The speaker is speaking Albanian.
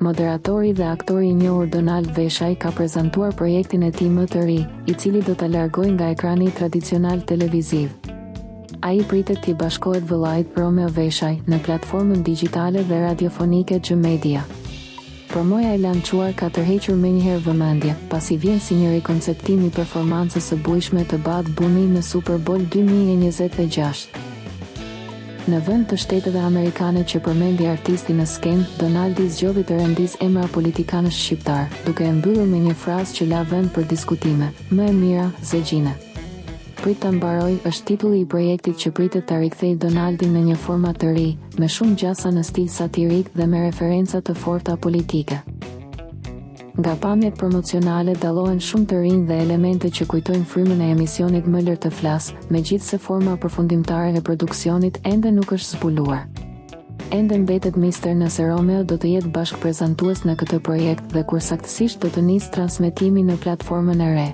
Moderatori dhe aktori i njohur Donald Veshaj ka prezantuar projektin e tij më të ri, i cili do ta largojë nga ekrani tradicional televiziv. Ai pritet t'i bashkohet vëllait Romeo Veshaj në platformën digjitale dhe radiofonike G-Media. Promoja e lançuar ka tërhequr menjëherë vëmendje, pasi vjen si një rikonceptim i performancës së bujshme të Bad Bunny në Super Bowl 2026. Në vend të Shteteve Amerikane që përmendi artisti në skenë, Donaldi zgjodhi të rendis emra politikanësh shqiptar, duke e mbyllur me një frazë që la vend për diskutime: "Më e mira, Zegjine. Prit ta mbaroj" është titulli i projektit që pritet ta rikthejë Donaldin në një format të ri, me shumë gjasa në stil satirik dhe me referenca të forta politike. Nga pamjet promocionale dallohen shumë të rinj dhe elemente që kujtojnë frymën e emisionit Më lër të flas, megjithse forma përfundimtare e produksionit ende nuk është zbuluar. Ende mbetet mister nëse Romeo do të jetë bashkëprezantues në këtë projekt dhe kur saktësisht do të nisë transmetimi në platformën e re.